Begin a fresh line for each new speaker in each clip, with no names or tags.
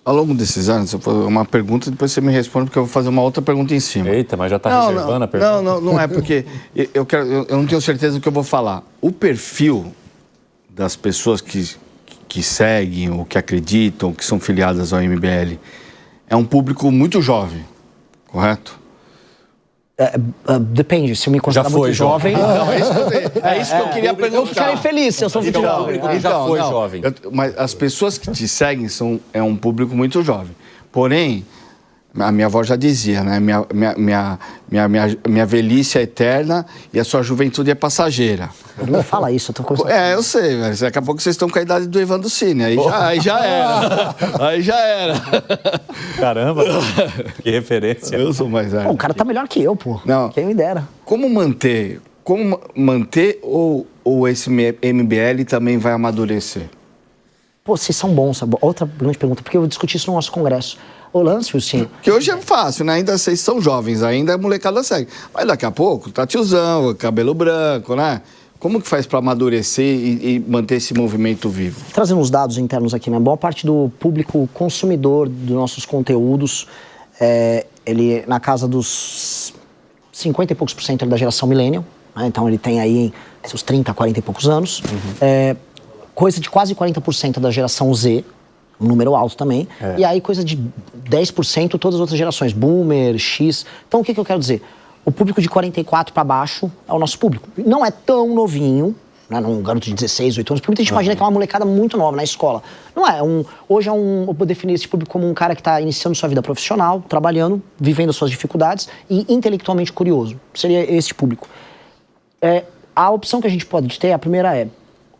Ao longo desses anos, eu vou uma pergunta, depois você me responde, porque eu vou fazer uma outra pergunta em cima.
Eita, mas já está reservando a pergunta.
Não é, porque eu não tenho certeza do que eu vou falar. O perfil das pessoas que seguem, ou que acreditam, que são filiadas ao MBL, é um público muito jovem, correto?
Depende, se eu me considerar muito jovem...
Não, é isso que eu queria perguntar.
Eu ficarei feliz se eu sou muito jovem.
Já foi jovem.
Mas as pessoas que te seguem é um público muito jovem. Porém, a minha avó já dizia, né? Minha velhice é eterna e a sua juventude é passageira.
Não fala isso, eu tô conversando.
Eu sei, velho. Daqui a pouco vocês estão com a idade do Evandro Cine. Aí já era. Aí já era.
Caramba, que referência.
Eu sou mais velho.
Pô, o cara tá melhor que eu, pô.
Não.
Quem me dera.
Como manter ou esse MBL também vai amadurecer?
Pô, vocês são bons. Outra grande pergunta, porque eu discuti isso no nosso congresso. O lance, sim.
Que hoje é fácil, né? Ainda vocês são jovens, ainda a molecada segue. Mas daqui a pouco, tá tiozão, cabelo branco, né? Como que faz para amadurecer e manter esse movimento vivo?
Trazendo os dados internos aqui, né? Boa parte do público consumidor dos nossos conteúdos, ele na casa dos 50 e poucos % da geração millennial, né? Então ele tem aí seus 30, 40 e poucos anos. Coisa de quase 40% da geração Z, um número alto também. E aí coisa de 10% todas as outras gerações, Boomer, X. Então o que eu quero dizer? O público de 44 para baixo é o nosso público. Não é tão novinho, né? Um garoto de 16, 18 anos. Porque muita gente imagina que é uma molecada muito nova na escola. Não é. Hoje eu vou definir esse público como um cara que está iniciando sua vida profissional, trabalhando, vivendo as suas dificuldades e intelectualmente curioso. Seria esse público. A opção que a gente pode ter, a primeira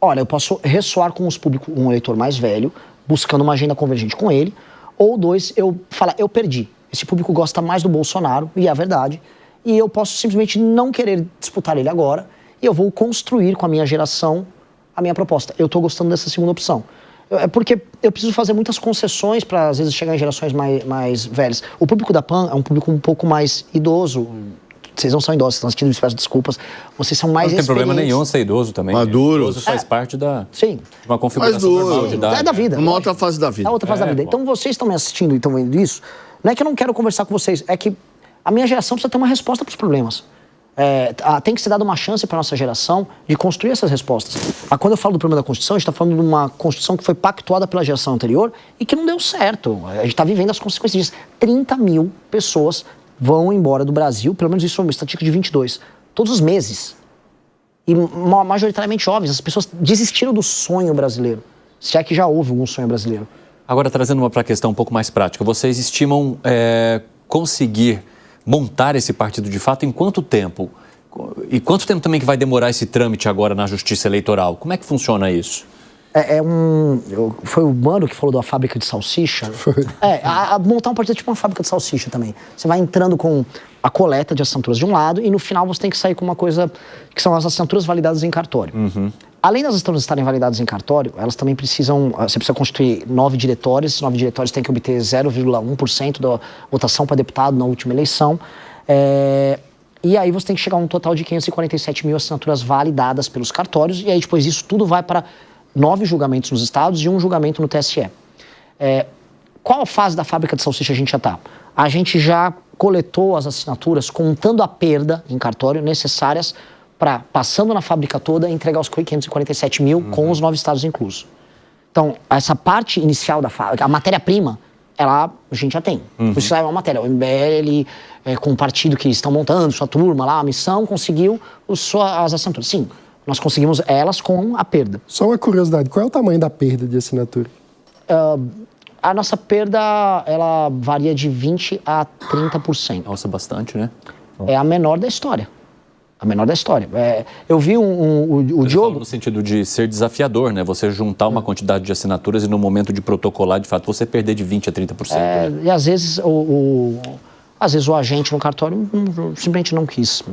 olha, eu posso ressoar com um eleitor mais velho, buscando uma agenda convergente com ele. Ou dois, eu falar, eu perdi. Esse público gosta mais do Bolsonaro, e é a verdade. E eu posso simplesmente não querer disputar ele agora, e eu vou construir com a minha geração a minha proposta. Eu estou gostando dessa segunda opção. É porque eu preciso fazer muitas concessões para, às vezes, chegar em gerações mais velhas. O público da PAN é um público um pouco mais idoso. Vocês não são idosos, estão assistindo, peço desculpas. Vocês são mais experientes.
Não tem problema nenhum ser idoso também.
Maduro.
Idoso faz parte de uma configuração normal de idade.
É da vida.
Uma outra fase da vida.
É outra fase da vida. Então, vocês estão me assistindo e estão vendo isso, não é que eu não quero conversar com vocês, é que a minha geração precisa ter uma resposta para os problemas. Tem que ser dada uma chance para a nossa geração de construir essas respostas. Quando eu falo do problema da Constituição, a gente está falando de uma Constituição que foi pactuada pela geração anterior e que não deu certo. A gente está vivendo as consequências disso. 30 mil pessoas vão embora do Brasil, pelo menos isso é uma estatística de 22, todos os meses. E majoritariamente jovens, as pessoas desistiram do sonho brasileiro. Se é que já houve algum sonho brasileiro.
Agora, trazendo para a questão um pouco mais prática, vocês estimam conseguir montar esse partido de fato em quanto tempo? E quanto tempo também que vai demorar esse trâmite agora na Justiça Eleitoral? Como é que funciona isso?
Foi o Mano que falou da fábrica de salsicha? Foi. Montar um partido é tipo uma fábrica de salsicha também. Você vai entrando com a coleta de assinaturas de um lado e no final você tem que sair com uma coisa que são as assinaturas validadas em cartório. Além das assinaturas estarem validadas em cartório, elas também precisam... Você precisa constituir 9 diretórios. Esses 9 diretórios têm que obter 0,1% da votação para deputado na última eleição. E aí você tem que chegar a um total de 547 mil assinaturas validadas pelos cartórios. E aí depois isso tudo vai para 9 julgamentos nos estados e 1 julgamento no TSE. Qual a fase da fábrica de salsicha a gente já está? A gente já coletou as assinaturas, contando a perda em cartório necessárias para, passando na fábrica toda, entregar os 547 mil com os 9 estados inclusos. Então, essa parte inicial da fábrica, a matéria-prima, a gente já tem. Por isso é uma matéria. O MBL, com o partido que estão montando, sua turma lá, a missão, conseguiu as assinaturas. Sim, nós conseguimos elas com a perda.
Só uma curiosidade, qual é o tamanho da perda de assinatura?
A nossa perda, ela varia de 20% a 30%.
Nossa, bastante, né?
É a menor da história. A menor da história. Eu vi o Diogo...
No sentido de ser desafiador, né? Você juntar uma quantidade de assinaturas e no momento de protocolar, de fato, você perder de 20% a 30%. Né?
E às vezes o agente no cartório simplesmente não quis.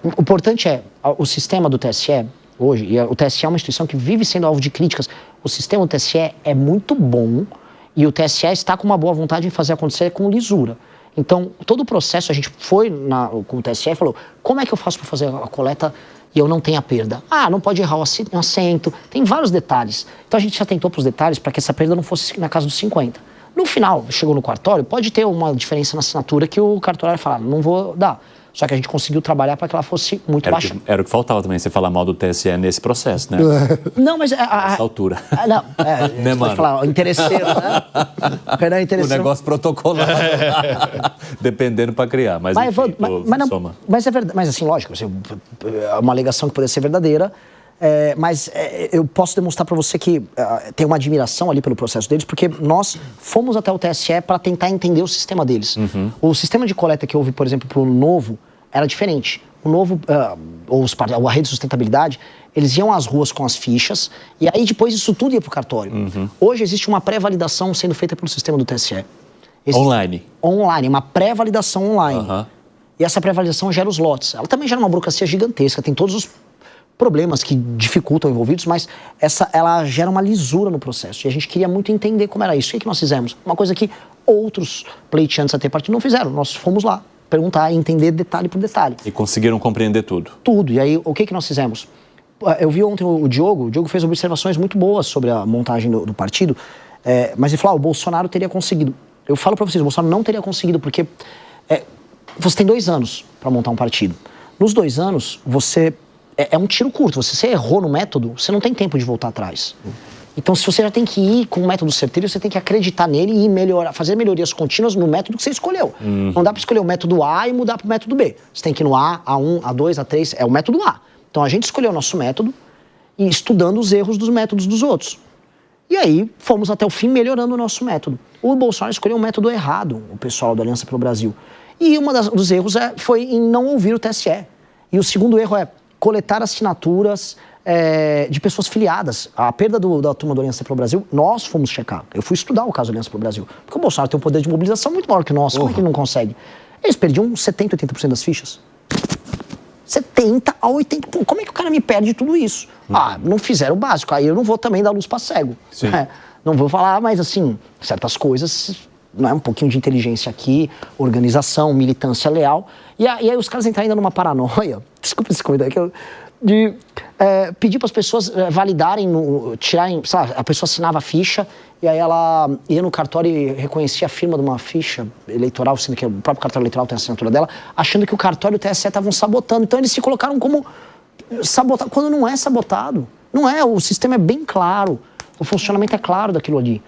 O importante o sistema do TSE, hoje, e o TSE é uma instituição que vive sendo alvo de críticas, o sistema do TSE é muito bom e o TSE está com uma boa vontade em fazer acontecer com lisura. Então, todo o processo, a gente foi com o TSE e falou, como é que eu faço para fazer a coleta e eu não tenho a perda? Não pode errar o assento, tem vários detalhes. Então, a gente já tentou para os detalhes para que essa perda não fosse na casa dos 50%. No final, chegou no cartório, pode ter uma diferença na assinatura que o cartorário fala, não vou dar. Só que a gente conseguiu trabalhar para que ela fosse muito baixa.
Era o que faltava também, você falar mal do TSE nesse processo, né?
Não, mas...
Nessa altura.
Não,
né,
você pode falar, interesseiro, né?
O negócio protocolado, dependendo para criar. Mas
é verdade, mas assim, lógico, é uma alegação que poderia ser verdadeira, mas eu posso demonstrar para você que tem uma admiração ali pelo processo deles, porque nós fomos até o TSE para tentar entender o sistema deles. O sistema de coleta que houve, por exemplo, para o Novo, era diferente. O Novo, a rede de sustentabilidade, eles iam às ruas com as fichas, e aí depois isso tudo ia para o cartório. Hoje existe uma pré-validação sendo feita pelo sistema do TSE.
Online?
Online, uma pré-validação online. E essa pré-validação gera os lotes. Ela também gera uma burocracia gigantesca, tem todos os problemas que dificultam envolvidos, mas ela gera uma lisura no processo. E a gente queria muito entender como era isso. O que nós fizemos? Uma coisa que outros pleiteantes até partido não fizeram. Nós fomos lá perguntar e entender detalhe por detalhe.
E conseguiram compreender tudo?
Tudo. E aí, o que nós fizemos? Eu vi ontem o Diogo fez observações muito boas sobre a montagem do partido, mas ele falou, o Bolsonaro teria conseguido. Eu falo para vocês, o Bolsonaro não teria conseguido, porque você tem 2 anos para montar um partido. Nos 2 anos, você... É um tiro curto. Se você errou no método, você não tem tempo de voltar atrás. Então, se você já tem que ir com um método certeiro, você tem que acreditar nele e fazer melhorias contínuas no método que você escolheu. Não dá para escolher o método A e mudar para o método B. Você tem que ir no A, A1, A2, A3, é o método A. Então, a gente escolheu o nosso método e estudando os erros dos métodos dos outros. E aí, fomos até o fim melhorando o nosso método. O Bolsonaro escolheu um método errado, o pessoal da Aliança pelo Brasil. E um dos erros foi em não ouvir o TSE. E o segundo erro é coletar assinaturas de pessoas filiadas. A perda da turma do Aliança pelo Brasil, nós fomos checar. Eu fui estudar o caso da Aliança pelo Brasil. Porque o Bolsonaro tem um poder de mobilização muito maior que o nosso. Como é que ele não consegue? Eles perdiam 70%, 80% das fichas. 70% a 80%. Como é que o cara me perde tudo isso? Não fizeram o básico. Aí eu não vou também dar luz para cego. Não vou falar, mas assim, certas coisas... Não é um pouquinho de inteligência aqui, organização, militância leal. E aí os caras entraram ainda numa paranoia, desculpa esse comentário, de pedir para as pessoas validarem, tirarem, sabe, a pessoa assinava a ficha e aí ela ia no cartório e reconhecia a firma de uma ficha eleitoral, sendo que o próprio cartório eleitoral tem a assinatura dela, achando que o cartório e o TSE estavam sabotando. Então eles se colocaram como sabotado, quando não é sabotado. Não é, o sistema é bem claro, o funcionamento é claro daquilo ali.